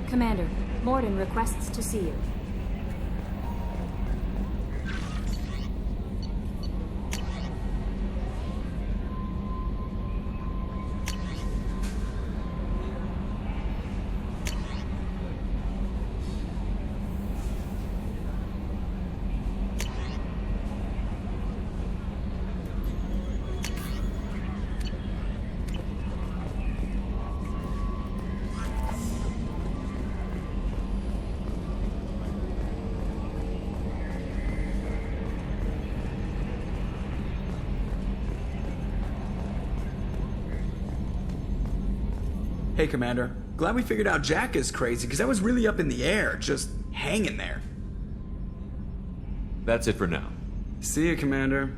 Commander, Mordin requests to see you. Hey, Commander. Glad we figured out Jack is crazy, because I was really up in the air, just hanging there. That's it for now. See you, Commander.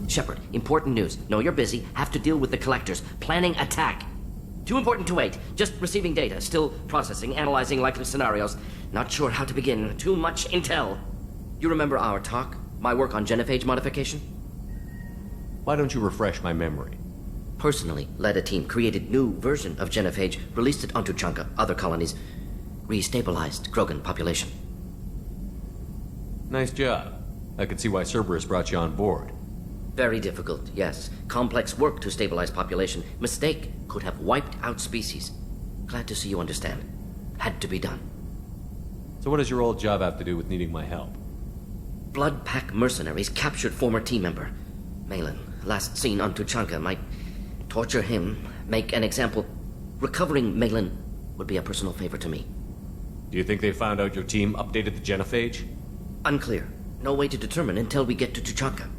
Shepard, important news. Know you're busy. Have to deal with the Collectors. Planning attack. Too important to wait. Just receiving data. Still processing, analyzing likely scenarios. Not sure how to begin. Too much intel. You remember our talk? My work on genophage modification? Why don't you refresh my memory? Personally led a team, created new version of genophage, released it onto 𝗠𝘀𝗀, other colonies, restabilized Krogan population. Nice job. I can see why Cerberus brought you on board. Very difficult, yes. Complex work to stabilize population. Mistake could have wiped out species. Glad to see you understand. Had to be done. So what does your old job have to do with needing my help? Blood Pack mercenaries captured former team member. Malin, last seen on 𝗠𝘀𝗀, might torture him, make an example. Recovering Malin would be a personal favor to me. Do you think they found out your team updated the genophage? Unclear. No way to determine until we get to 𝗠𝘀𝗀.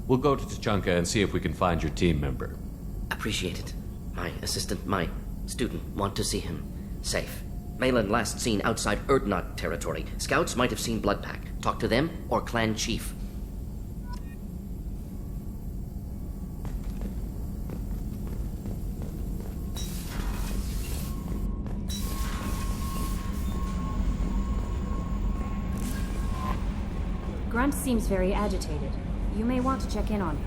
We'll go to 𝗠𝘀𝗀 and see if we can find your team member. Appreciate it. My assistant, my student, want to see him safe. Malin last seen outside 𝗪𝗏 territory. Scouts might have seen Blood Pack. Talk to them or clan chief. Grunt seems very agitated. You may want to check in on him.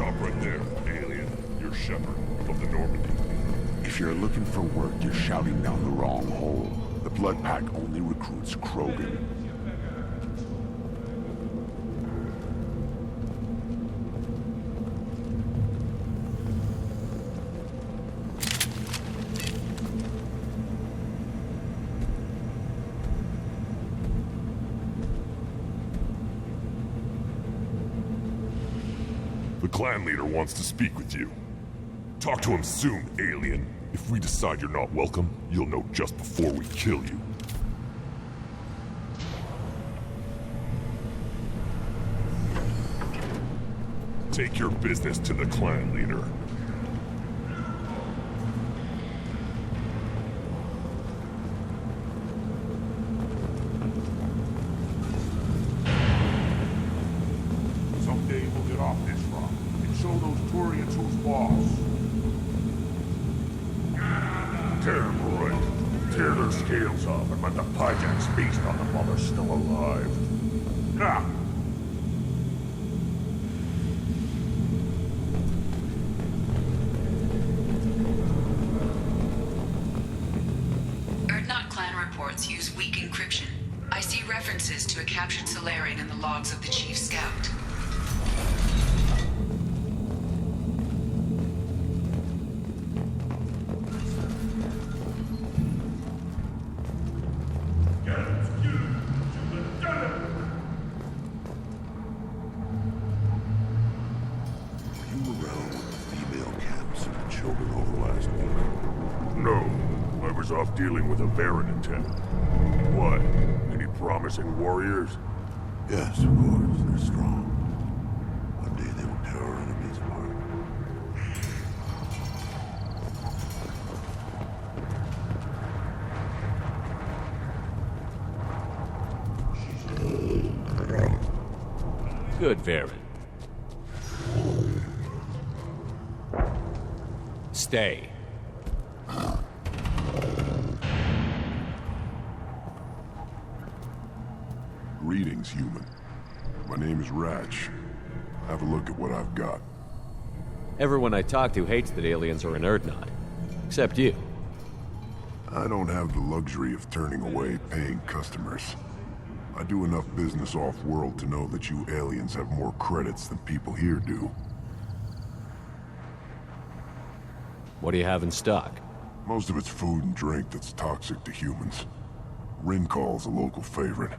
Stop right there, alien. You're Shepard, of the Normandy. If you're looking for work, you're shouting down the wrong hole. The Blood Pack only recruits Krogan. The clan leader wants to speak with you. Talk to him soon, alien. If we decide you're not welcome, you'll know just before we kill you. Take your business to the clan leader. Someday we'll get off this rock and show those Turians who's boss. Tear them right. Tear their scales off and let the pyjaks feast on them while they're still alive. Ah! Erdnot clan reports use weak encryption. I see references to a captured Solarian in the logs of the Chief Scout. Off dealing with a Baron intent. What? Any promising warriors? Yes, of course. They're strong. One day they will tear our enemies apart. Good, Baron. Stay. Greetings, human. My name is Ratch. Have a look at what I've got. Everyone I talk to hates that aliens are an Erdnot. Except you. I don't have the luxury of turning away paying customers. I do enough business off-world to know that you aliens have more credits than people here do. What do you have in stock? Most of it's food and drink that's toxic to humans. Rincall's a local favorite.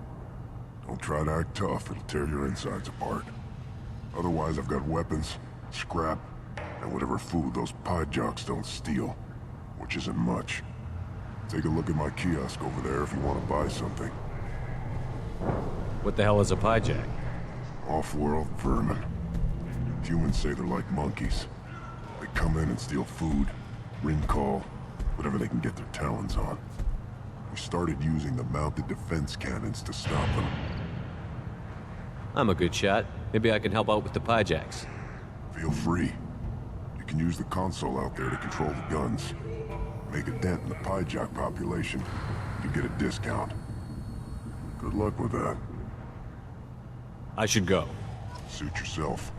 Don't try to act tough, it'll tear your insides apart. Otherwise, I've got weapons, scrap, and whatever food those pyjaks don't steal. Which isn't much. Take a look at my kiosk over there if you want to buy something. What the hell is a pyjak? Off-world vermin. Humans say they're like monkeys. They come in and steal food, rincall, whatever they can get their talons on. We started using the mounted defense cannons to stop them. I'm a good shot. Maybe I can help out with the pyjaks. Feel free. You can use the console out there to control the guns. Make a dent in the pyjak population. You get a discount. Good luck with that. I should go. Suit yourself.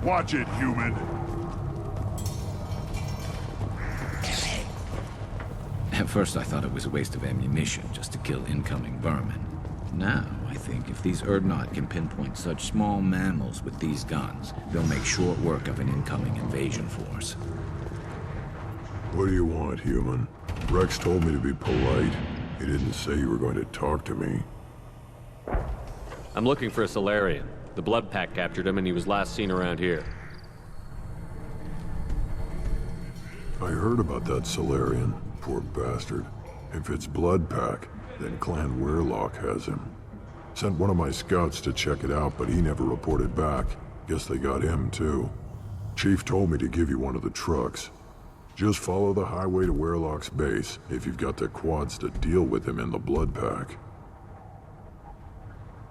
Watch it, human! At first I thought it was a waste of ammunition just to kill incoming vermin. Now, I think if these Erdnot can pinpoint such small mammals with these guns, they'll make short work of an incoming invasion force. What do you want, human? Rex told me to be polite. He didn't say you were going to talk to me. I'm looking for a Solarian. The Blood Pack captured him and he was last seen around here. I heard about that Solarian, poor bastard. If it's Blood Pack, then Clan Wehrlock has him. Sent one of my scouts to check it out, but he never reported back. Guess they got him too. Chief told me to give you one of the trucks. Just follow the highway to Wehrlock's base if you've got the quads to deal with him in the Blood Pack.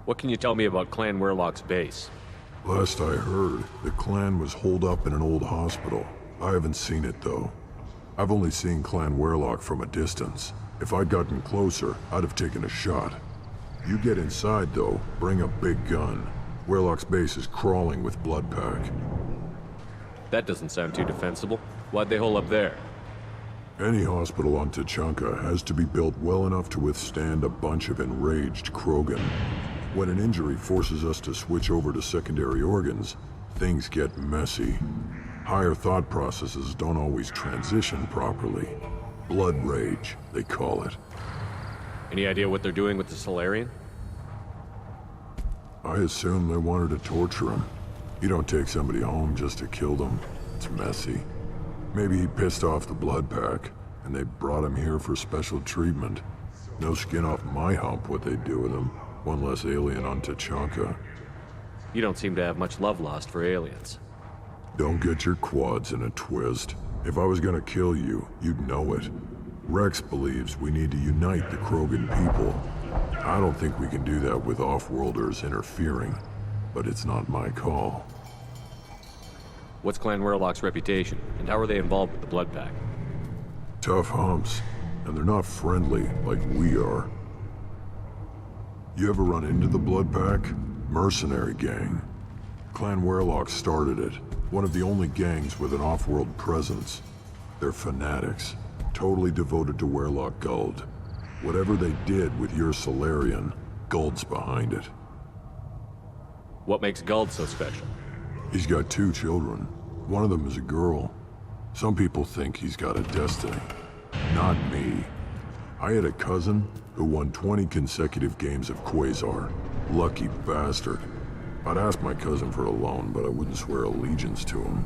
What can you tell me about Clan Wehrlock's base? Last I heard, the clan was holed up in an old hospital. I haven't seen it though. I've only seen Clan Wehrlock from a distance. If I'd gotten closer, I'd have taken a shot. You get inside though, bring a big gun. Wehrlock's base is crawling with Blood Pack. That doesn't sound too defensible. Why'd they hole up there? Any hospital on 𝗘𝗳𝗃 has to be built well enough to withstand a bunch of enraged Krogan. When an injury forces us to switch over to secondary organs, things get messy. Higher thought processes don't always transition properly. Blood rage, they call it. Any idea what they're doing with the Solarian? I assume they wanted to torture him. You don't take somebody home just to kill them. It's messy. Maybe he pissed off the Blood Pack, and they brought him here for special treatment. No skin off my hump what they'd do with him. One less alien on 𝗘𝗃𝗃. You don't seem to have much love lost for aliens. Don't get your quads in a twist. If I was gonna kill you, you'd know it. Rex believes we need to unite the Krogan people. I don't think we can do that with off-worlders interfering, but it's not my call. What's Clan Wehrlock's reputation, and how are they involved with the Blood Pack? Tough humps, and they're not friendly like we are. You ever run into the Blood Pack? Mercenary gang. Clan Wehrlock started it. One of the only gangs with an off-world presence. They're fanatics, totally devoted to Wehrlock Guld. Whatever they did with your Solarian, Guld's behind it. What makes Guld so special? He's got 2 children. One of them is a girl. Some people think he's got a destiny. Not me. I had a cousin who won 20 consecutive games of Quasar. Lucky bastard. I'd ask my cousin for a loan, but I wouldn't swear allegiance to him.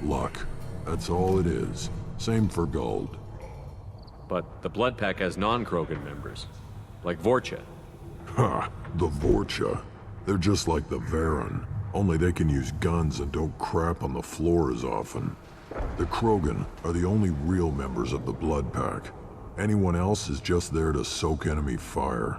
Luck. That's all it is. Same for Guld. But the Blood Pack has non-Krogan members, like 𝗍₶. Ha! The 𝗍₶. They're just like the Varen, only they can use guns and don't crap on the floor as often. The Krogan are the only real members of the Blood Pack. Anyone else is just there to soak enemy fire.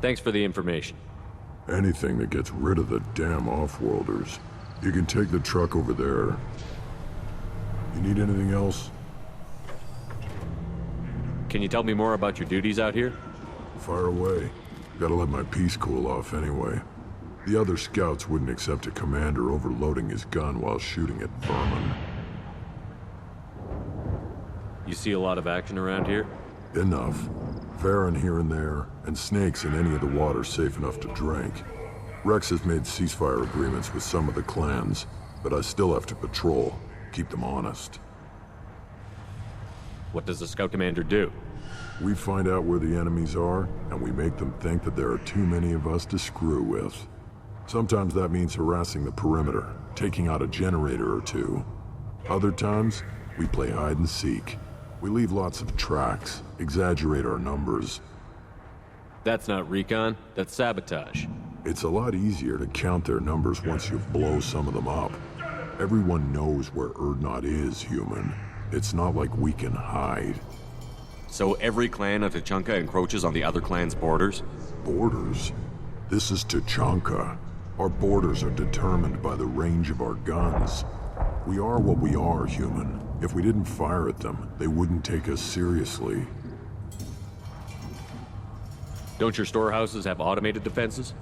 Thanks for the information. Anything that gets rid of the damn off-worlders. You can take the truck over there. You need anything else? Can you tell me more about your duties out here? Fire away. Gotta let my piece cool off anyway. The other scouts wouldn't accept a commander overloading his gun while shooting at vermin. You see a lot of action around here? Enough. Varen here and there, and snakes in any of the water safe enough to drink. Rex has made ceasefire agreements with some of the clans, but I still have to patrol, keep them honest. What does the scout commander do? We find out where the enemies are, and we make them think that there are too many of us to screw with. Sometimes that means harassing the perimeter, taking out a generator or 2. Other times, we play hide and seek. We leave lots of tracks, exaggerate our numbers. That's not recon, that's sabotage. It's a lot easier to count their numbers once you blow some of them up. Everyone knows where 𝗍𝗏 is, human. It's not like we can hide. So every clan of 𝗘𝗃𝗃 encroaches on the other clan's borders? Borders? This is 𝗘𝗃𝗃. Our borders are determined by the range of our guns. We are what we are, human. If we didn't fire at them, they wouldn't take us seriously. Don't your storehouses have automated defenses?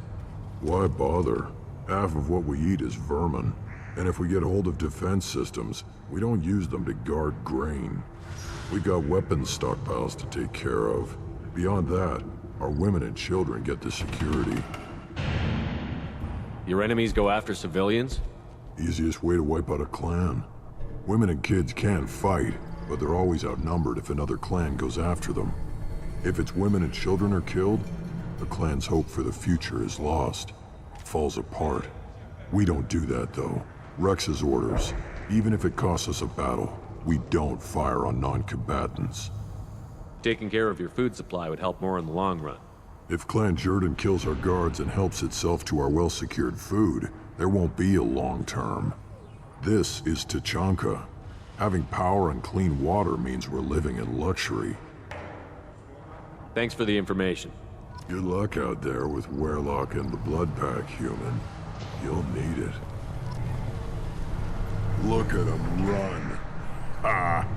Why bother? Half of what we eat is vermin. And if we get hold of defense systems, we don't use them to guard grain. We got weapons stockpiles to take care of. Beyond that, our women and children get the security. Your enemies go after civilians? Easiest way to wipe out a clan. Women and kids can fight, but they're always outnumbered if another clan goes after them. If it's women and children are killed, The clan's hope for the future is lost. Falls apart. We don't do that, though. Rex's orders. Even if it costs us a battle, we don't fire on non-combatants. Taking care of your food supply would help more in the long run. If Clan 𝗘𝗀𝗀 kills our guards and helps itself to our well-secured food, there won't be a long term. This is 𝗘𝗀𝗀𝗃. Having power and clean water means we're living in luxury. Thanks for the information. Good luck out there with Werelock and the Blood Pack, human. You'll need it. Look at him run. Ah!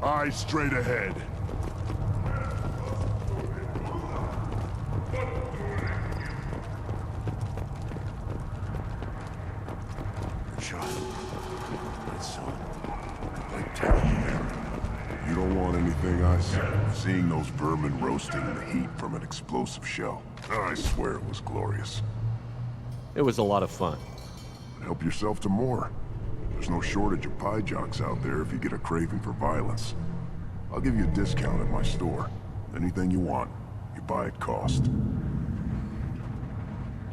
Eyes straight ahead. Child, my son, like Tarea. You don't want anything I said. Seeing those vermin roasting in the heat from an explosive shell. I swear it was glorious. It was a lot of fun. Help yourself to more. There's no shortage of pyjaks out there if you get a craving for violence. I'll give you a discount at my store. Anything you want, you buy at cost.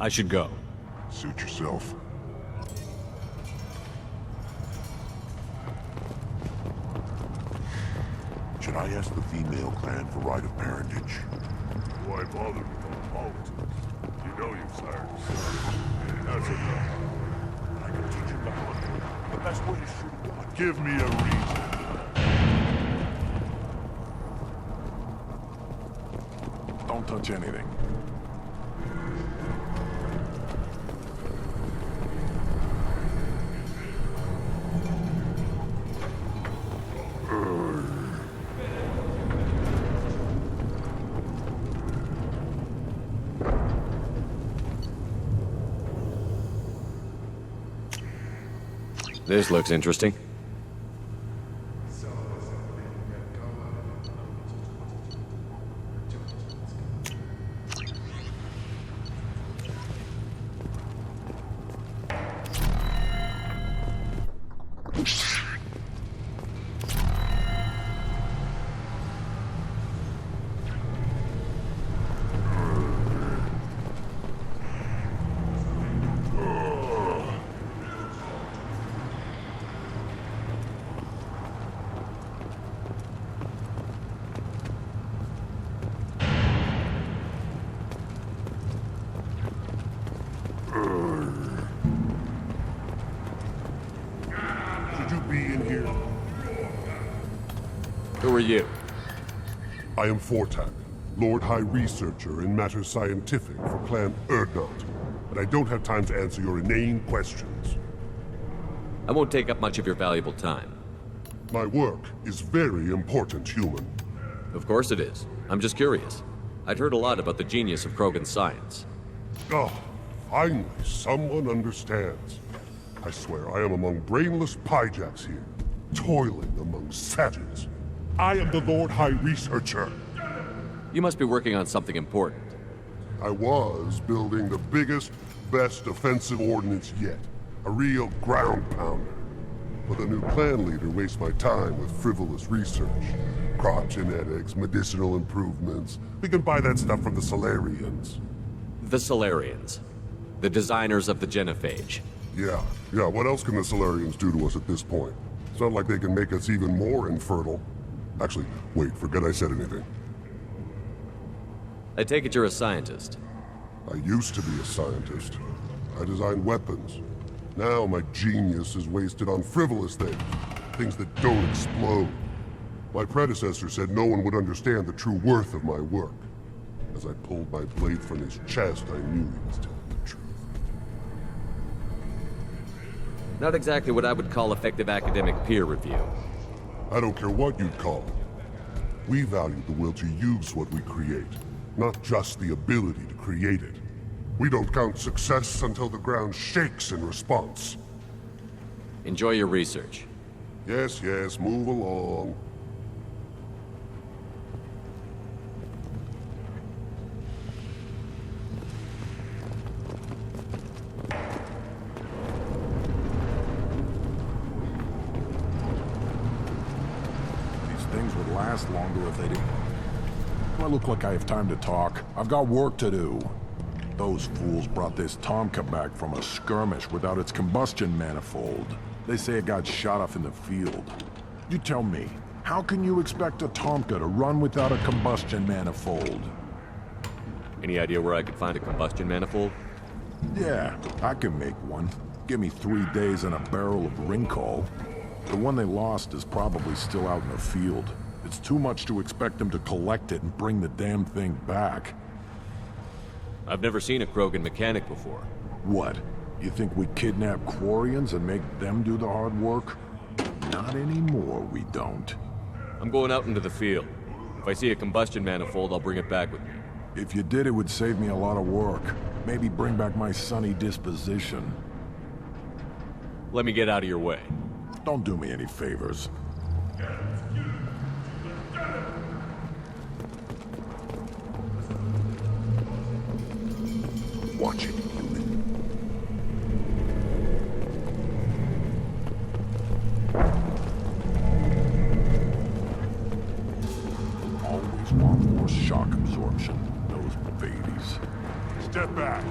I should go. Suit yourself. Should I ask the female clan for right of parentage? Why bother with all politics? You know you've sired a son. That's enough. I can teach you the best way to shoot a gun. Give me a reason. Don't touch anything. This looks interesting. Should you be in here? Who are you? I am 𝗘𝗳𝗳𝗲𝗰𝘁, Lord High Researcher in matters scientific for Clan 𝗘𝗀𝗏𝗏, but I don't have time to answer your inane questions. I won't take up much of your valuable time. My work is very important, human. Of course it is. I'm just curious. I'd heard a lot about the genius of Krogan science. Oh, finally, someone understands. I swear I am among brainless pyjaks here, toiling among savages. I am the Lord High Researcher. You must be working on something important. I was building the biggest, best defensive ordnance yet. A real ground pounder. But the new clan leader wastes my time with frivolous research. Crop genetics, medicinal improvements. We can buy that stuff from the Salarians. The Salarians. The designers of the genophage. Yeah, what else can the Salarians do to us at this point? It's not like they can make us even more infertile. Actually, wait, forget I said anything. I take it you're a scientist. I used to be a scientist. I designed weapons. Now my genius is wasted on frivolous things. Things that don't explode. My predecessor said no one would understand the true worth of my work. As I pulled my blade from his chest, I knew he was telling the truth. Not exactly what I would call effective academic peer review. I don't care what you'd call it. We value the will to use what we create, not just the ability to create it. We don't count success until the ground shakes in response. Enjoy your research. Yes, move along. Things would last longer if they didn't. Do I look like I have time to talk? I've got work to do. Those fools brought this 𝗘𝗀𝗃 back from a skirmish without its combustion manifold. They say it got shot off in the field. You tell me, how can you expect a 𝗘𝗀𝗃 to run without a combustion manifold? Any idea where I could find a combustion manifold? Yeah, I can make one. Give me 3 days and a barrel of 𝗍𝗀𝗃. The one they lost is probably still out in the field. It's too much to expect them to collect it and bring the damn thing back. I've never seen a Krogan mechanic before. What? You think we kidnap Quarians and make them do the hard work? Not anymore, we don't. I'm going out into the field. If I see a combustion manifold, I'll bring it back with me. If you did, it would save me a lot of work. Maybe bring back my sunny disposition. Let me get out of your way. Don't do me any favors. Watch it, human. Always want more shock absorption, those babies. Step back.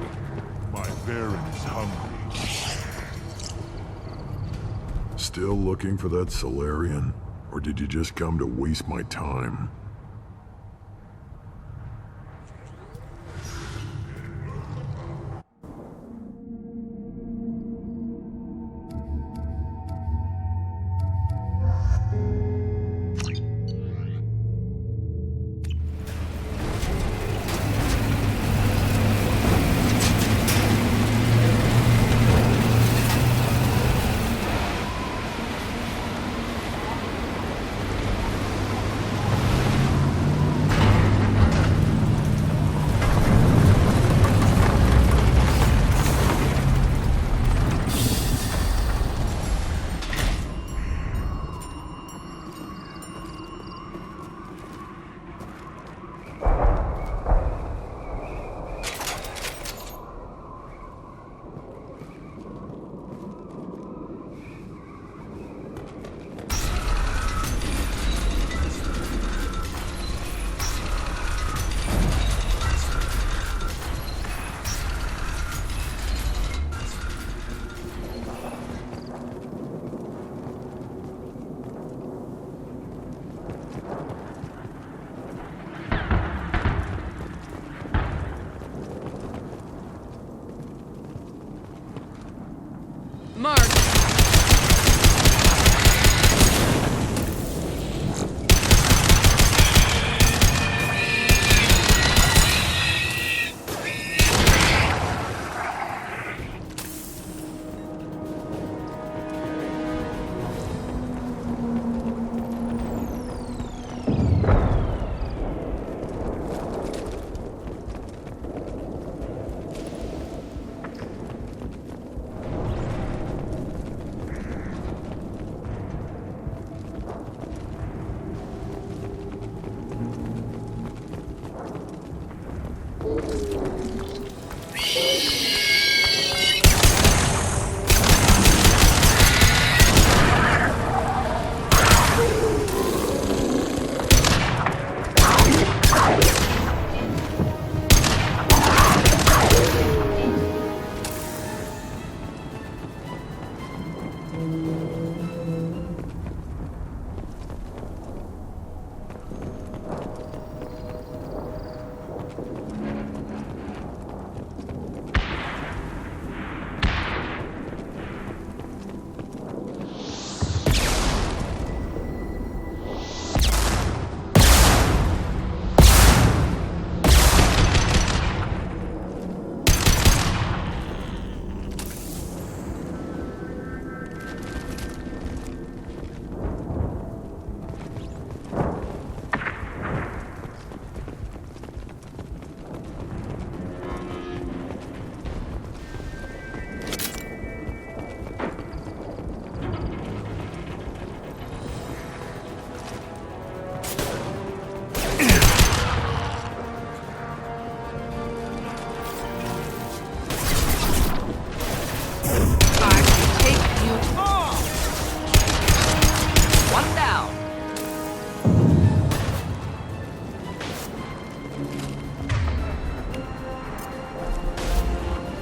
My Baron is hungry. Still looking for that Salarian? Or did you just come to waste my time?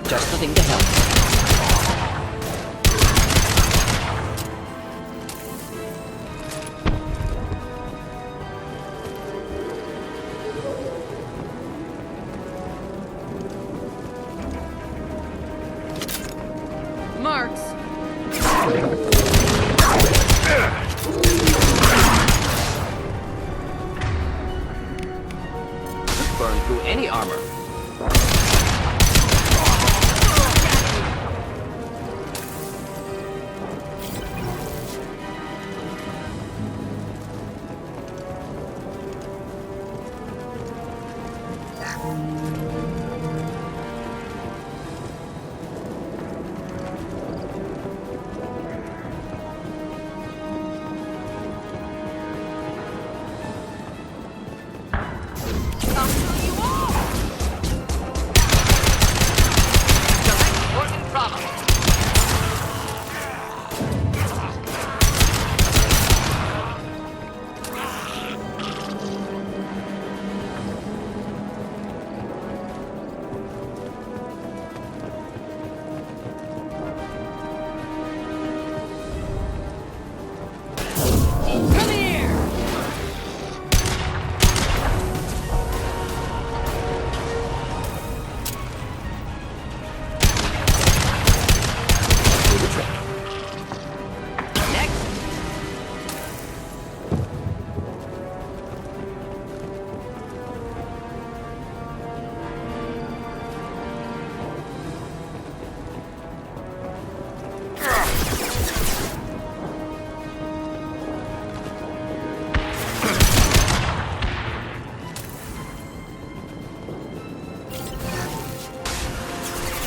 Just the thing to help. Marks. Burn through any armor.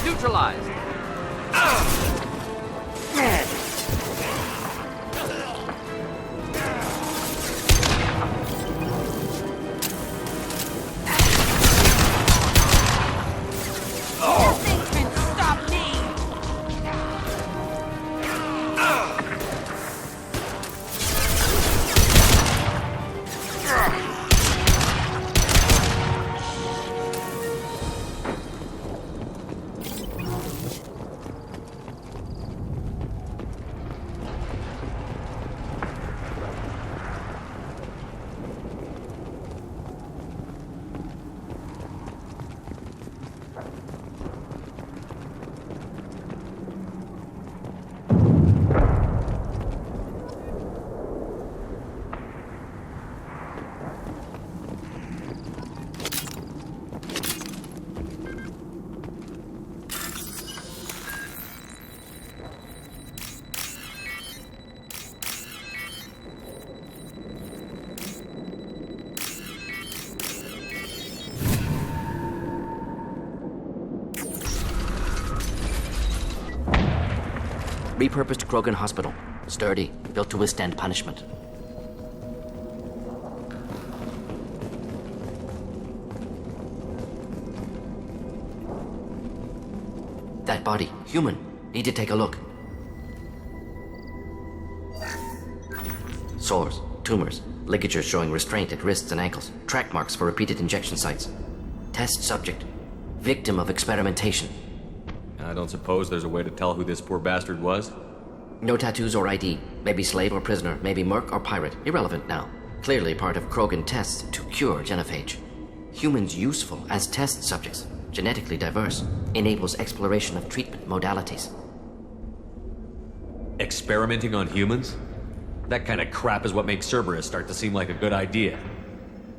Neutralized. Nothing can stop me. Repurposed Krogan hospital. Sturdy, built to withstand punishment. That body, human. Need to take a look. Sores, tumors, ligatures showing restraint at wrists and ankles, track marks for repeated injection sites. Test subject, victim of experimentation. I don't suppose there's a way to tell who this poor bastard was? No tattoos or ID. Maybe slave or prisoner, maybe merc or pirate. Irrelevant now. Clearly part of Krogan tests to cure genophage. Humans useful as test subjects. Genetically diverse. Enables exploration of treatment modalities. Experimenting on humans? That kind of crap is what makes Cerberus start to seem like a good idea.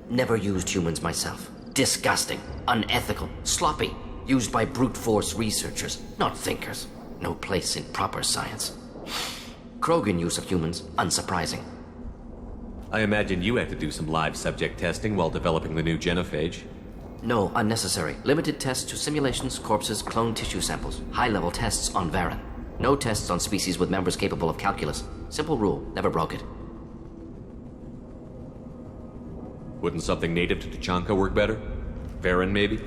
Never used humans myself. Disgusting. Unethical. Sloppy. Used by brute force researchers, not thinkers. No place in proper science. Krogan use of humans, unsurprising. I imagine you had to do some live subject testing while developing the new genophage. No, unnecessary. Limited tests to simulations, corpses, cloned tissue samples. High-level tests on Varen. No tests on species with members capable of calculus. Simple rule, never broke it. Wouldn't something native to 𝗘𝗳𝗃 work better? Varen, maybe?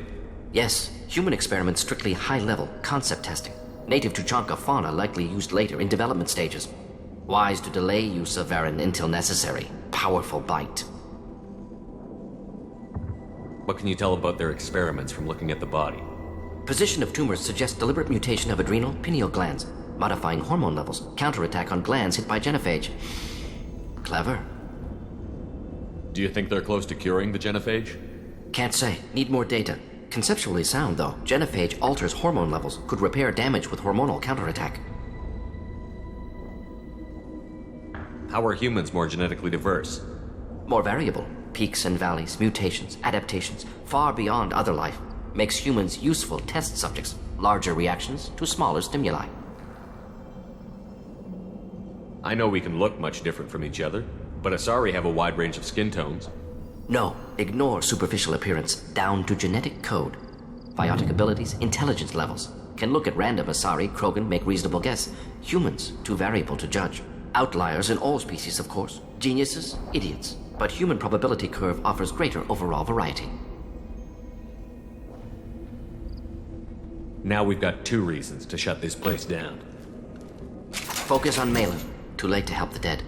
Yes, human experiments strictly high-level, concept testing. Native to 𝗘𝗃𝗃 fauna likely used later in development stages. Wise to delay use of Varen until necessary. Powerful bite. What can you tell about their experiments from looking at the body? Position of tumors suggests deliberate mutation of adrenal, pineal glands, modifying hormone levels, counterattack on glands hit by genophage. Clever. Do you think they're close to curing the genophage? Can't say. Need more data. Conceptually sound, though. Genophage alters hormone levels, could repair damage with hormonal counterattack. How are humans more genetically diverse? More variable. Peaks and valleys, mutations, adaptations, far beyond other life. Makes humans useful test subjects. Larger reactions to smaller stimuli. I know we can look much different from each other, but Asari have a wide range of skin tones. No, ignore superficial appearance, down to genetic code. Biotic abilities, intelligence levels. Can look at random Asari, Krogan, make reasonable guess. Humans, too variable to judge. Outliers in all species, of course. Geniuses, idiots. But human probability curve offers greater overall variety. Now we've got 2 reasons to shut this place down. Focus on Malin. Too late to help the dead.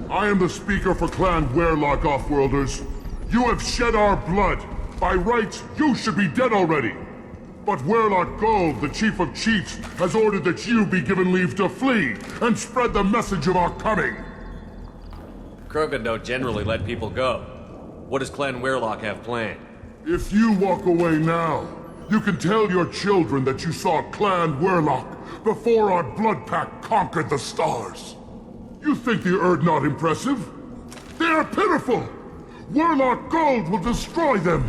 I am the speaker for Clan 𝗃𝗏, Offworlders. You have shed our blood. By rights, you should be dead already. But 𝗃𝗏𝗃, the chief of chiefs, has ordered that you be given leave to flee and spread the message of our coming. Krogan don't generally let people go. What does Clan 𝗃𝗏 have planned? If you walk away now, you can tell your children that you saw Clan 𝗃𝗏 before our blood pact conquered the stars. You think the not impressive? They are pitiful! 𝗃𝗏𝗃 will destroy them!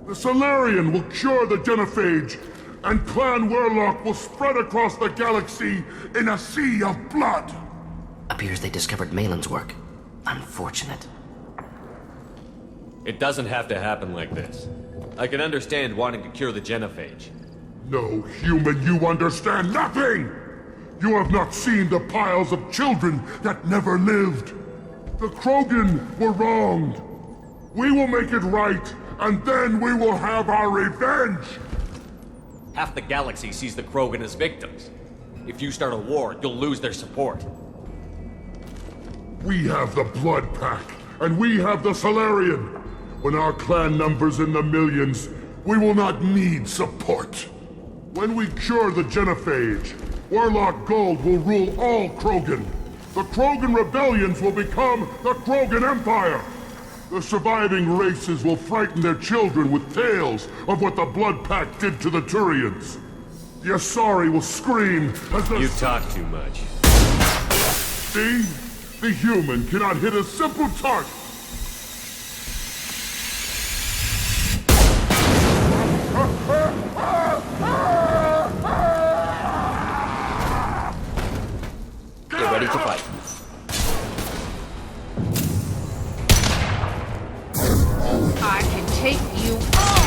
The Salarian will cure the genophage, and Clan 𝗃𝗏 will spread across the galaxy in a sea of blood! Appears they discovered Malin's work. Unfortunate. It doesn't have to happen like this. I can understand wanting to cure the genophage. No, human, you understand nothing! You have not seen the piles of children that never lived. The Krogan were wronged. We will make it right, and then we will have our revenge! Half the galaxy sees the Krogan as victims. If you start a war, you'll lose their support. We have the Blood Pack, and we have the Salarian. When our clan numbers in the millions, we will not need support. When we cure the genophage, 𝗃𝗏𝗃 will rule all Krogan. The Krogan rebellions will become the Krogan Empire. The surviving races will frighten their children with tales of what the Blood Pact did to the Turians. The Asari will scream as the— You talk too much. See? The human cannot hit a simple target. Get ready to fight. I can take you on!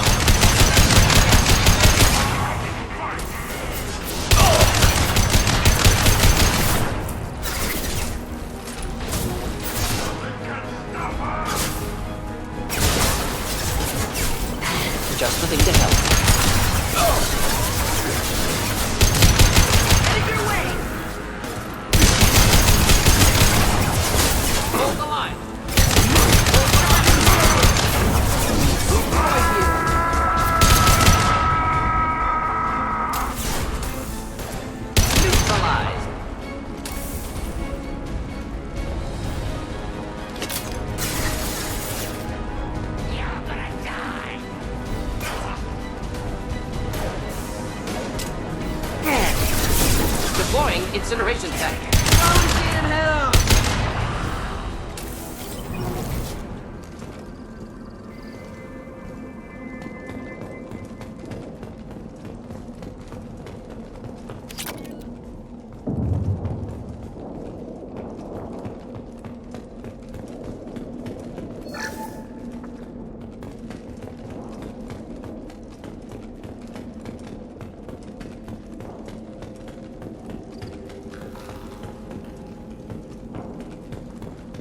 Communication tech.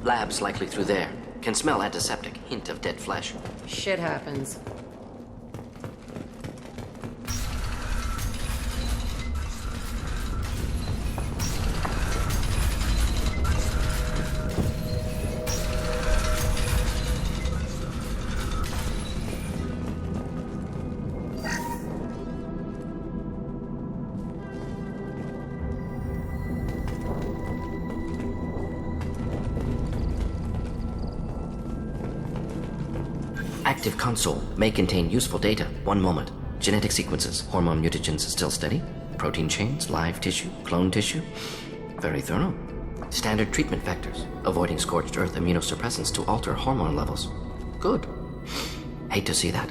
Lab's likely through there. Can smell antiseptic. Hint of dead flesh. Shit happens. Active console may contain useful data. One moment. Genetic sequences, hormone mutagens still steady. Protein chains, live tissue, clone tissue. Very thorough. Standard treatment vectors, avoiding scorched earth immunosuppressants to alter hormone levels. Good. Hate to see that.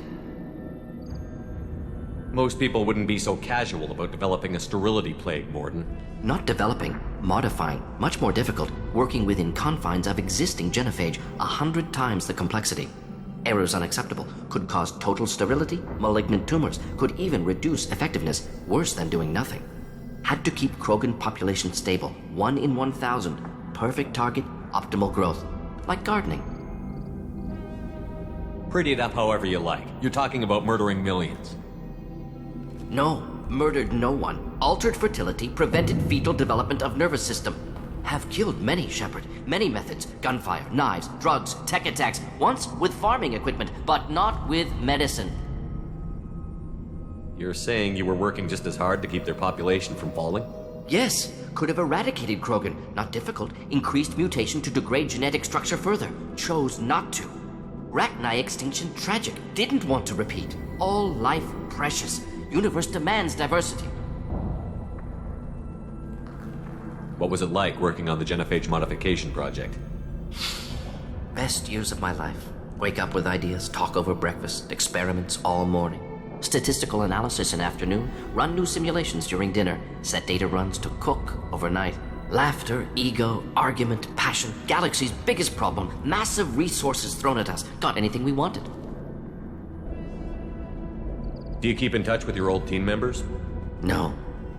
Most people wouldn't be so casual about developing a sterility plague, Mordin. Not developing, modifying, much more difficult, working within confines of existing genophage, 100 times the complexity. Errors unacceptable, could cause total sterility, malignant tumors, could even reduce effectiveness, worse than doing nothing. Had to keep Krogan population stable, 1 in 1,000, perfect target, optimal growth, like gardening. Pretty it up however you like. You're talking about murdering millions. No, murdered no one. Altered fertility, prevented fetal development of nervous system. Have killed many, Shepard. Many methods. Gunfire, knives, drugs, tech attacks. Once with farming equipment, but not with medicine. You're saying you were working just as hard to keep their population from falling? Yes. Could have eradicated Krogan. Not difficult. Increased mutation to degrade genetic structure further. Chose not to. Rachni extinction tragic. Didn't want to repeat. All life precious. Universe demands diversity. What was it like working on the genophage modification project? Best years of my life. Wake up with ideas, talk over breakfast, experiments all morning. Statistical analysis in afternoon, run new simulations during dinner, set data runs to cook overnight. Laughter, ego, argument, passion, galaxy's biggest problem, massive resources thrown at us. Got anything we wanted. Do you keep in touch with your old team members? No.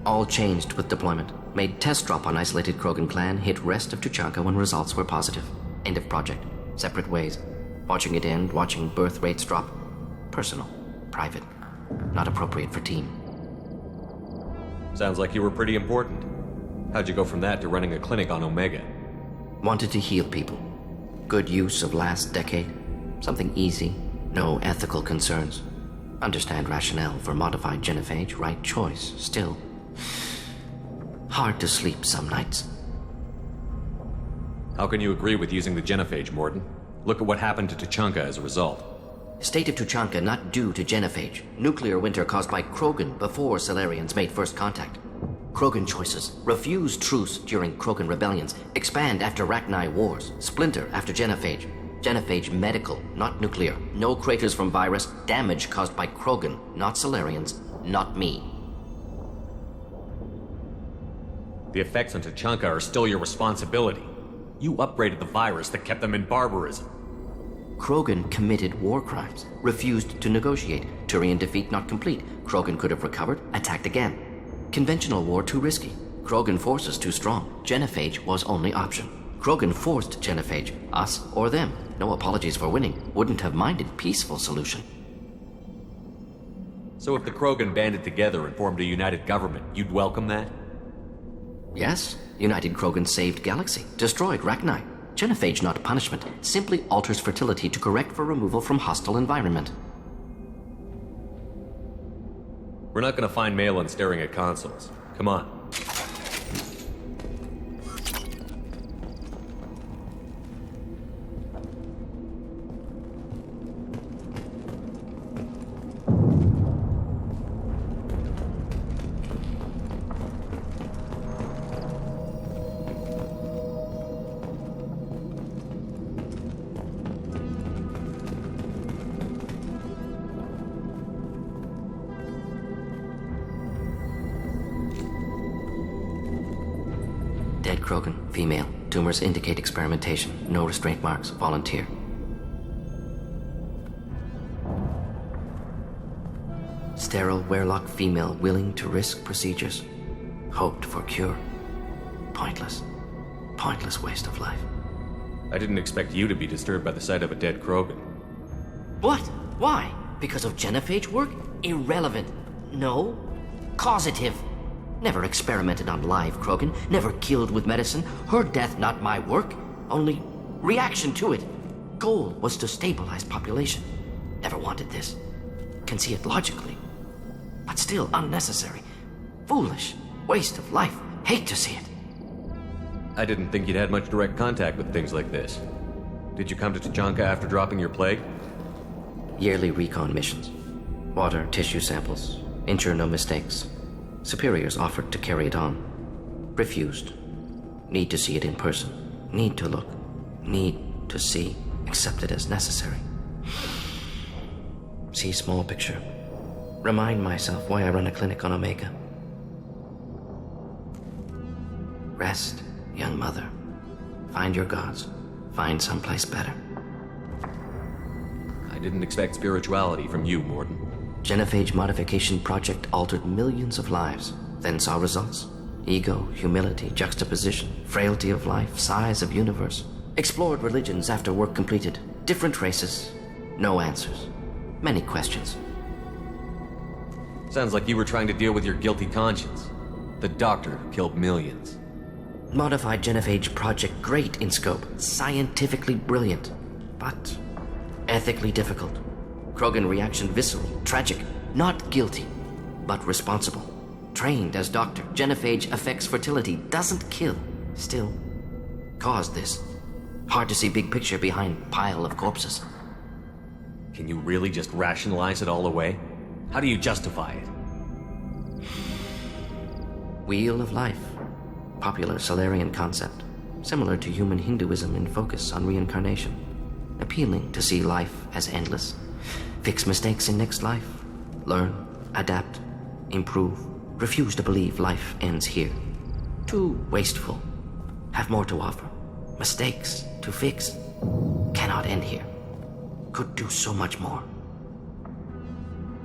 All changed with deployment. Made test drop on isolated Krogan clan, hit rest of 𝗘𝗀𝗃 when results were positive. End of project. Separate ways. Watching it end, watching birth rates drop. Personal. Private. Not appropriate for team. Sounds like you were pretty important. How'd you go from that to running a clinic on Omega? Wanted to heal people. Good use of last decade. Something easy. No ethical concerns. Understand rationale for modified genophage. Right choice. Still. Hard to sleep some nights. How can you agree with using the genophage, Mordin? Look at what happened to 𝗘𝗀𝗃 as a result. State of 𝗘𝗀𝗃 not due to genophage. Nuclear winter caused by Krogan before Salarians made first contact. Krogan choices. Refuse truce during Krogan rebellions. Expand after Rachni wars. Splinter after genophage. Genophage medical, not nuclear. No craters from virus. Damage caused by Krogan, not Salarians, not me. The effects on 𝗘𝗀𝗃 are still your responsibility. You upgraded the virus that kept them in barbarism. Krogan committed war crimes. Refused to negotiate. Turian defeat not complete. Krogan could have recovered, attacked again. Conventional war too risky. Krogan forces too strong. Genophage was only option. Krogan forced genophage. Us or them. No apologies for winning. Wouldn't have minded peaceful solution. So if the Krogan banded together and formed a united government, you'd welcome that? Yes. United Krogan saved Galaxy. Destroyed Rachni. Genophage not punishment. Simply alters fertility to correct for removal from hostile environment. We're not gonna find Malin staring at consoles. Come on. Dead Krogan, female. Tumors indicate experimentation. No restraint marks. Volunteer. Sterile Werelock female willing to risk procedures. Hoped for cure. Pointless. Pointless waste of life. I didn't expect you to be disturbed by the sight of a dead Krogan. What? Why? Because of genophage work? Irrelevant. No. Causative. Never experimented on live Krogan. Never killed with medicine. Her death not my work. Only reaction to it. Goal was to stabilize population. Never wanted this. Can see it logically. But still unnecessary. Foolish. Waste of life. Hate to see it. I didn't think you'd had much direct contact with things like this. Did you come to 𝗘𝗳𝗳𝗲𝗰𝘁 after dropping your plague? Yearly recon missions. Water, tissue samples. Ensure no mistakes. Superiors offered to carry it on. Refused. Need to see it in person. Need to look. Need to see. Accepted as necessary. See small picture. Remind myself why I run a clinic on Omega. Rest, young mother. Find your gods. Find someplace better. I didn't expect spirituality from you, Mordin. Genophage modification project altered millions of lives, then saw results. Ego, humility, juxtaposition, frailty of life, size of universe. Explored religions after work completed. Different races. No answers. Many questions. Sounds like you were trying to deal with your guilty conscience. The doctor killed millions. Modified genophage project great in scope. Scientifically brilliant. But ethically difficult. Krogan reaction visceral, tragic. Not guilty, but responsible. Trained as doctor. Genophage affects fertility. Doesn't kill. Still caused this. Hard to see big picture behind pile of corpses. Can you really just rationalize it all away? How do you justify it? Wheel of life. Popular Solarian concept. Similar to human Hinduism in focus on reincarnation. Appealing to see life as endless. Fix mistakes in next life. Learn, adapt, improve. Refuse to believe life ends here. Too wasteful. Have more to offer. Mistakes to fix. Cannot end here. Could do so much more.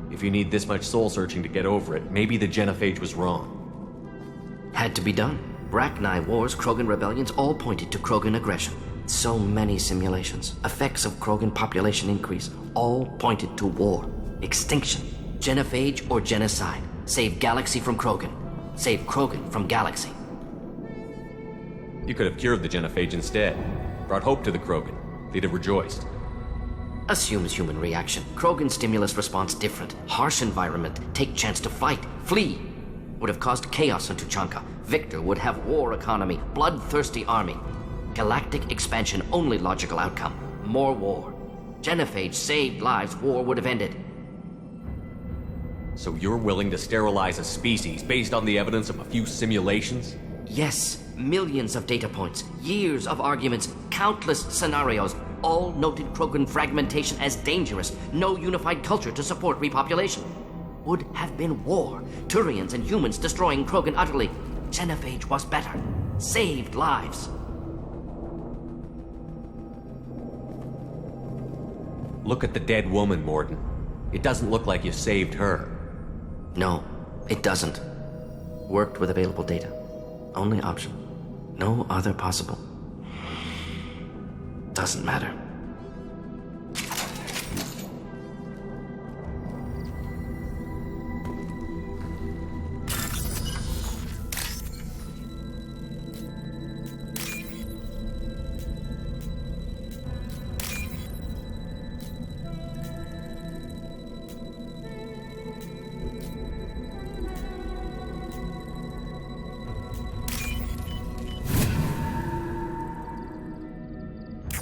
If you need this much soul searching to get over it, maybe the genophage was wrong. Had to be done. Rachni wars, Krogan rebellions, all pointed to Krogan aggression. So many simulations. Effects of Krogan population increase. All pointed to war. Extinction. Genophage or genocide. Save galaxy from Krogan. Save Krogan from galaxy. You could have cured the genophage instead. Brought hope to the Krogan. They'd have rejoiced. Assumes human reaction. Krogan stimulus response different. Harsh environment. Take chance to fight. Flee. Would have caused chaos on 𝗘𝗳𝗃𝗃. Victor would have war economy. Bloodthirsty army. Galactic expansion only logical outcome. More war. Genophage saved lives. War would have ended. So you're willing to sterilize a species based on the evidence of a few simulations? Yes. Millions of data points. Years of arguments. Countless scenarios. All noted Krogan fragmentation as dangerous. No unified culture to support repopulation. Would have been war. Turians and humans destroying Krogan utterly. Genophage was better. Saved lives. Look at the dead woman, Mordin. It doesn't look like you saved her. No, it doesn't. Worked with available data. Only option. No other possible. Doesn't matter.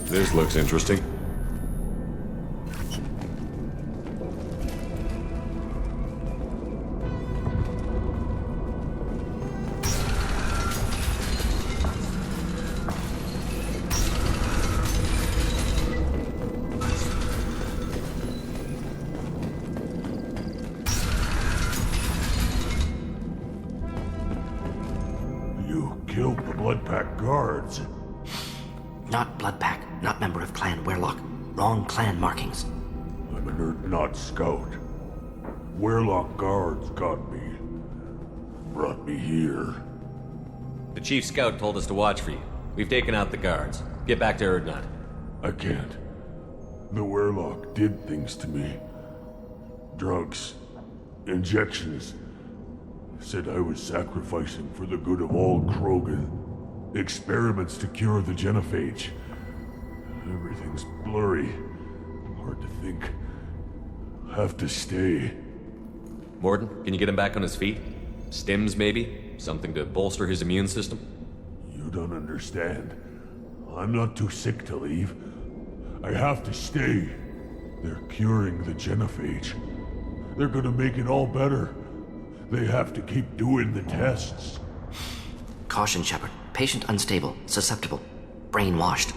This looks interesting. You killed the Bloodpack guards. Not Bloodpack, not member of Clan Werlock. Wrong clan markings. I'm an Erdnot scout. Werlock guards got me. Brought me here. The chief scout told us to watch for you. We've taken out the guards. Get back to Erdnot. I can't. The Werlock did things to me. Drugs. Injections. Said I was sacrificing for the good of all Krogan. Experiments to cure the genophage. Everything's blurry. Hard to think. Have to stay. Mordin, can you get him back on his feet? Stims, maybe? Something to bolster his immune system? You don't understand. I'm not too sick to leave. I have to stay. They're curing the genophage. They're gonna make it all better. They have to keep doing the tests. Caution, Shepard. Patient unstable, susceptible, brainwashed.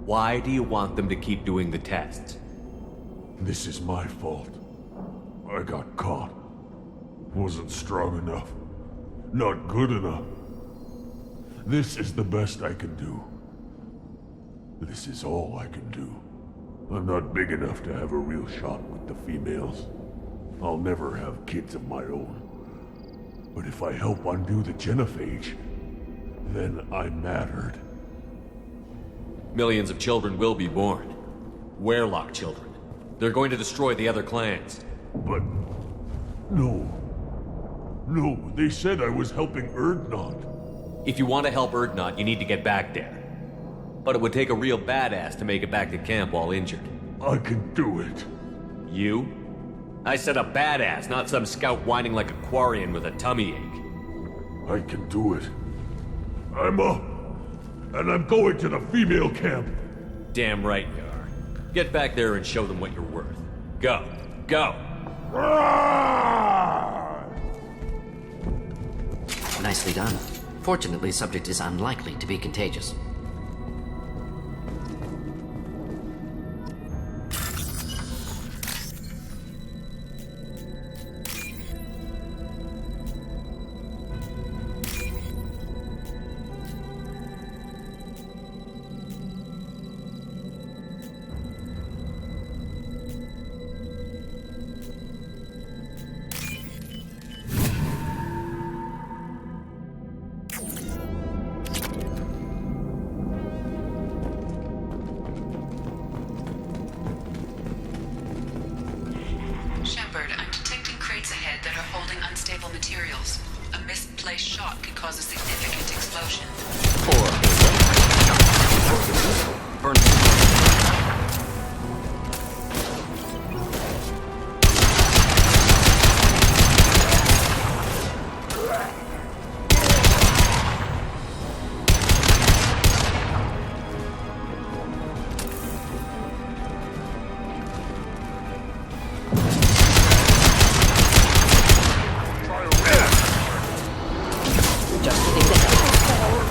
Why do you want them to keep doing the tests? This is my fault. I got caught. Wasn't strong enough. Not good enough. This is the best I can do. This is all I can do. I'm not big enough to have a real shot with the females. I'll never have kids of my own. But if I help undo the genophage, then I mattered. Millions of children will be born. Werlock children. They're going to destroy the other clans. But... no. No, they said I was helping Erdnot. If you want to help Erdnot, you need to get back there. But it would take a real badass to make it back to camp while injured. I can do it. You? I said a badass, not some scout whining like a Quarian with a tummy ache. I can do it. I'm up. And I'm going to the female camp. Damn right you are. Get back there and show them what you're worth. Go. Go. Nicely done. Fortunately, subject is unlikely to be contagious. Shepard, I'm detecting crates ahead that are holding unstable materials. A misplaced shot could cause a significant explosion.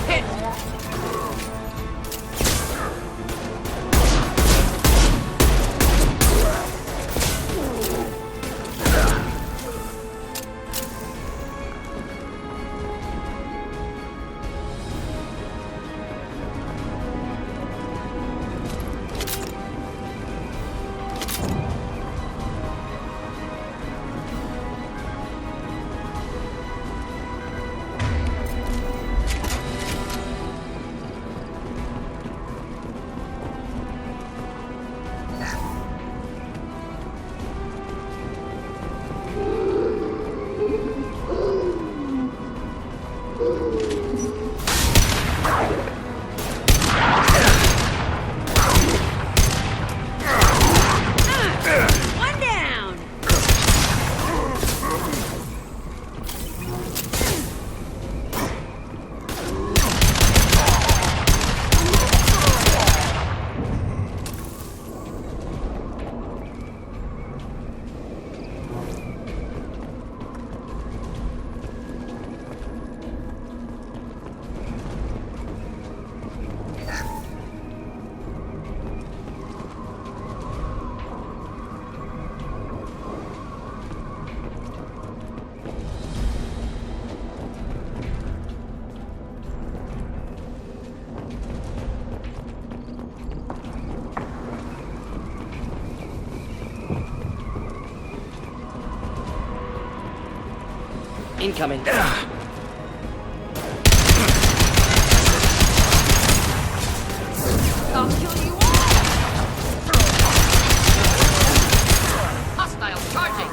Hit! incoming. I'll kill you all! Hostiles charging!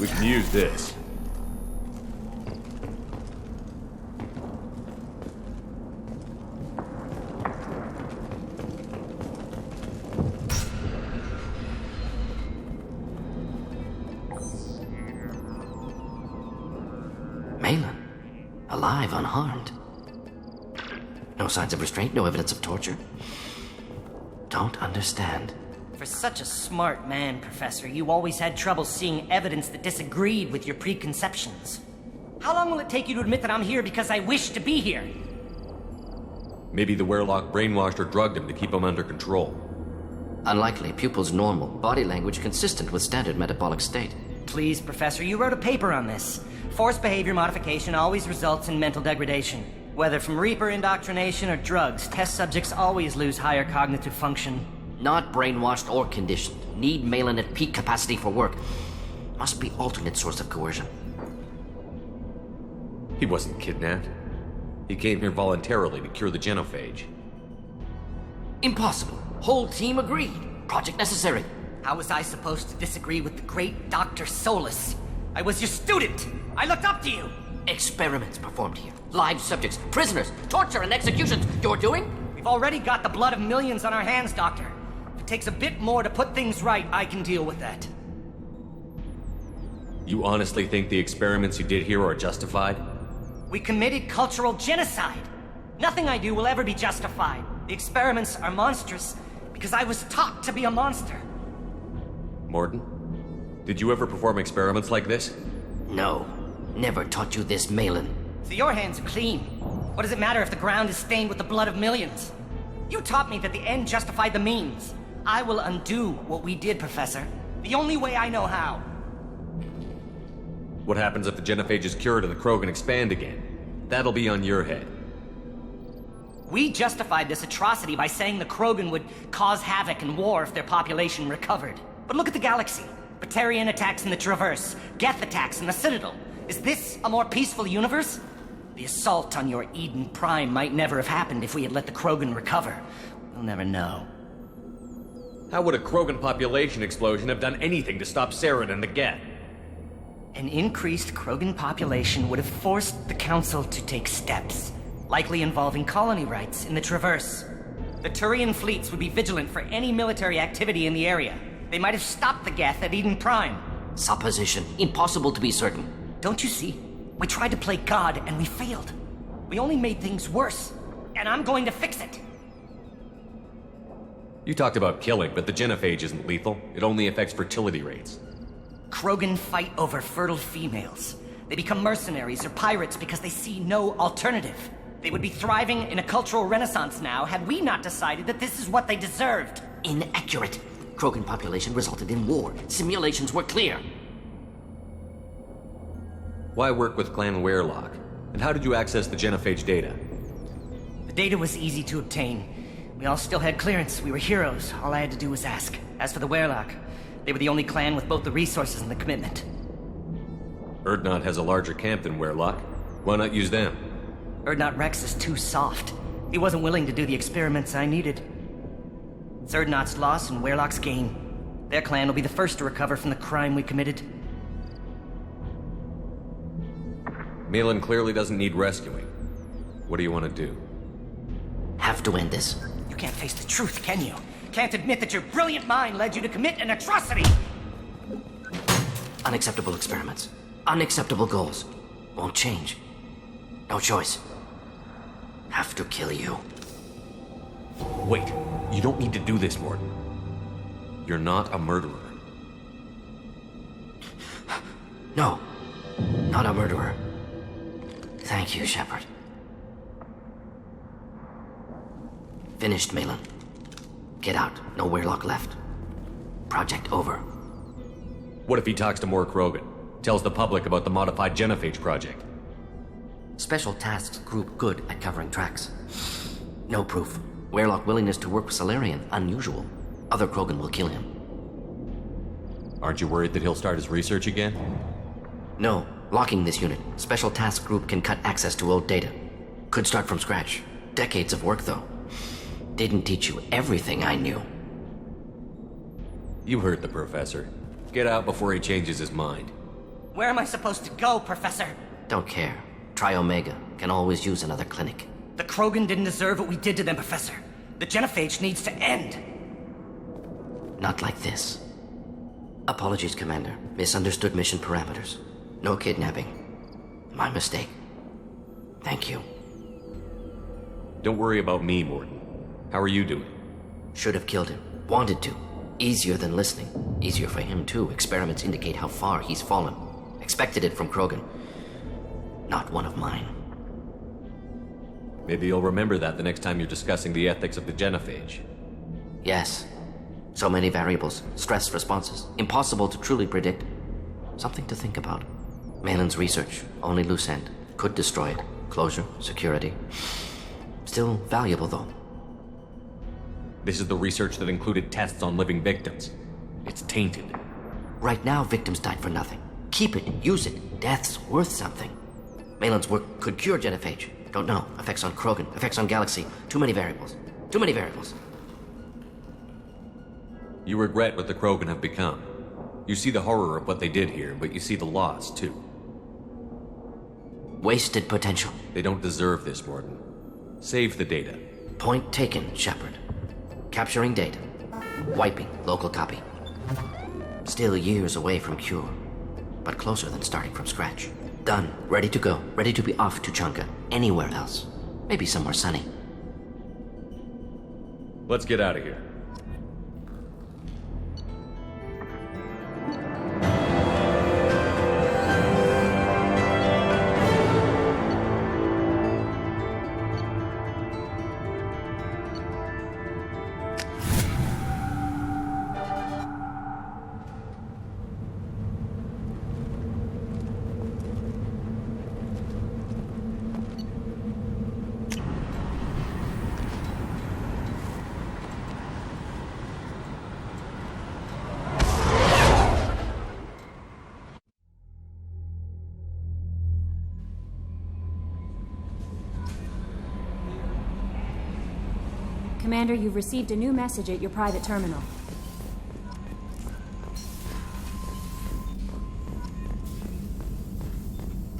We can use this. Malin, alive, unharmed. No signs of restraint, no evidence of torture. Don't understand. For such a smart man, Professor, you always had trouble seeing evidence that disagreed with your preconceptions. How long will it take you to admit that I'm here because I wish to be here? Maybe the Werelock brainwashed or drugged him to keep him under control. Unlikely. Pupil's normal. Body language consistent with standard metabolic state. Please, Professor, you wrote a paper on this. Forced behavior modification always results in mental degradation. Whether from Reaper indoctrination or drugs, test subjects always lose higher cognitive function. Not brainwashed or conditioned. Need Malin at peak capacity for work. Must be alternate source of coercion. He wasn't kidnapped. He came here voluntarily to cure the genophage. Impossible. Whole team agreed. Project necessary. How was I supposed to disagree with the great Dr. Solus? I was your student! I looked up to you! Experiments performed here. Live subjects, prisoners, torture and executions. You're doing? We've already got the blood of millions on our hands, Doctor. If it takes a bit more to put things right, I can deal with that. You honestly think the experiments you did here are justified? We committed cultural genocide. Nothing I do will ever be justified. The experiments are monstrous because I was taught to be a monster. Mordin, did you ever perform experiments like this? No. Never taught you this, Malin. So your hands are clean. What does it matter if the ground is stained with the blood of millions? You taught me that the end justified the means. I will undo what we did, Professor. The only way I know how. What happens if the genophage is cured and the Krogan expand again? That'll be on your head. We justified this atrocity by saying the Krogan would cause havoc and war if their population recovered. But look at the galaxy. Batarian attacks in the Traverse, Geth attacks in the Citadel. Is this a more peaceful universe? The assault on your Eden Prime might never have happened if we had let the Krogan recover. We'll never know. How would a Krogan population explosion have done anything to stop Saren and the Geth? An increased Krogan population would have forced the Council to take steps, likely involving colony rights in the Traverse. The Turian fleets would be vigilant for any military activity in the area. They might have stopped the Geth at Eden Prime. Supposition. Impossible to be certain. Don't you see? We tried to play God and we failed. We only made things worse, and I'm going to fix it. You talked about killing, but the genophage isn't lethal. It only affects fertility rates. Krogan fight over fertile females. They become mercenaries or pirates because they see no alternative. They would be thriving in a cultural renaissance now had we not decided that this is what they deserved. Inaccurate. Krogan population resulted in war. Simulations were clear. Why work with Clan Werelock? And how did you access the genophage data? The data was easy to obtain. We all still had clearance. We were heroes. All I had to do was ask. As for the Werelock, they were the only clan with both the resources and the commitment. Urdnot has a larger camp than Werelock. Why not use them? Urdnot Rex is too soft. He wasn't willing to do the experiments I needed. It's Urdnot's loss and Werelock's gain. Their clan will be the first to recover from the crime we committed. Malin clearly doesn't need rescuing. What do you want to do? Have to end this. You can't face the truth, can you? Can't admit that your brilliant mind led you to commit an atrocity! Unacceptable experiments. Unacceptable goals. Won't change. No choice. Have to kill you. Wait, you don't need to do this, Mordin. You're not a murderer. No, not a murderer. Thank you, Shepard. Finished, Malin. Get out. No Werelock left. Project over. What if he talks to more Krogan? Tells the public about the modified genophage project? Special tasks group good at covering tracks. No proof. Werelock willingness to work with Salarian, unusual. Other Krogan will kill him. Aren't you worried that he'll start his research again? No. Locking this unit. Special task group can cut access to old data. Could start from scratch. Decades of work, though. Didn't teach you everything I knew. You heard the professor. Get out before he changes his mind. Where am I supposed to go, Professor? Don't care. Try Omega. Can always use another clinic. The Krogan didn't deserve what we did to them, Professor. The genophage needs to end. Not like this. Apologies, Commander. Misunderstood mission parameters. No kidnapping. My mistake. Thank you. Don't worry about me, Mordin. How are you doing? Should have killed him. Wanted to. Easier than listening. Easier for him, too. Experiments indicate how far he's fallen. Expected it from Krogan. Not one of mine. Maybe you'll remember that the next time you're discussing the ethics of the genophage. Yes. So many variables. Stress responses. Impossible to truly predict. Something to think about. Malin's research. Only loose end. Could destroy it. Closure. Security. Still valuable, though. This is the research that included tests on living victims. It's tainted. Right now, victims died for nothing. Keep it. Use it. Death's worth something. Malin's work could cure genophage. Don't know. Effects on Krogan. Effects on Galaxy. Too many variables. Too many variables. You regret what the Krogan have become. You see the horror of what they did here, but you see the loss, too. Wasted potential. They don't deserve this, Mordin. Save the data. Point taken, Shepard. Capturing data. Wiping local copy. Still years away from cure, but closer than starting from scratch. Done. Ready to go. Ready to be off to Chunka. Anywhere else. Maybe somewhere sunny. Let's get out of here. Commander, you've received a new message at your private terminal.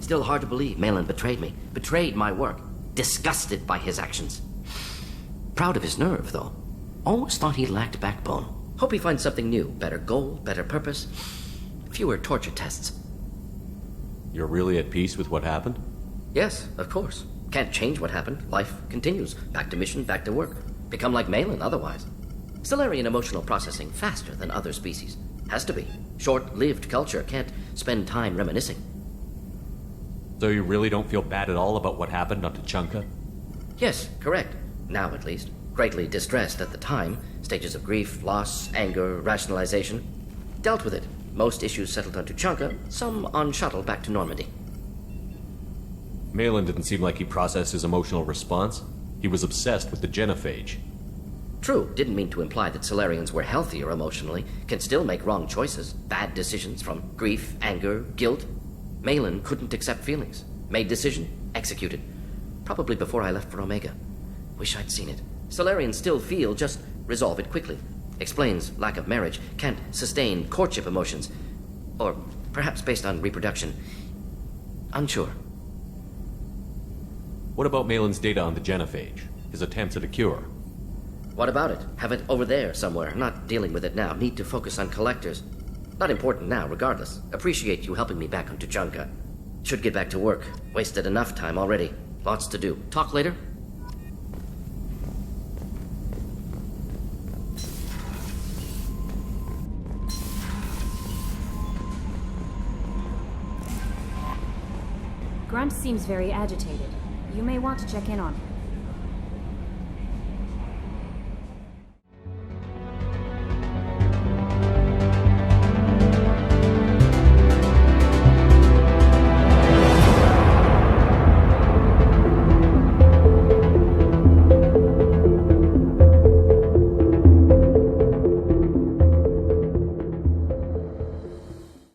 Still hard to believe Malin betrayed me. Betrayed my work. Disgusted by his actions. Proud of his nerve, though. Always thought he lacked backbone. Hope he finds something new. Better goal, better purpose. Fewer torture tests. You're really at peace with what happened? Yes, of course. Can't change what happened. Life continues. Back to mission, back to work. Become like Malin otherwise. Stellarian emotional processing faster than other species. Has to be. Short-lived culture can't spend time reminiscing. So you really don't feel bad at all about what happened on 𝗘𝗳𝗀𝗃? Yes, correct. Now at least. Greatly distressed at the time. Stages of grief, loss, anger, rationalization. Dealt with it. Most issues settled on 𝗘𝗀𝗃, some on shuttle back to Normandy. Malin didn't seem like he processed his emotional response. He was obsessed with the genophage. True, didn't mean to imply that Stellarians were healthier emotionally, can still make wrong choices, bad decisions from grief, anger, guilt. Malin couldn't accept feelings. Made decision, executed. Probably before I left for Omega. Wish I'd seen it. Stellarians still feel, just resolve it quickly. Explains lack of marriage, can't sustain courtship emotions. Or perhaps based on reproduction. Unsure. What about Malin's data on the genophage? His attempts at a cure? What about it? Have it over there somewhere. Not dealing with it now. Need to focus on collectors. Not important now, regardless. Appreciate you helping me back on 𝗘𝗀𝗃. Should get back to work. Wasted enough time already. Lots to do. Talk later? Grunt seems very agitated. You may want to check in on him.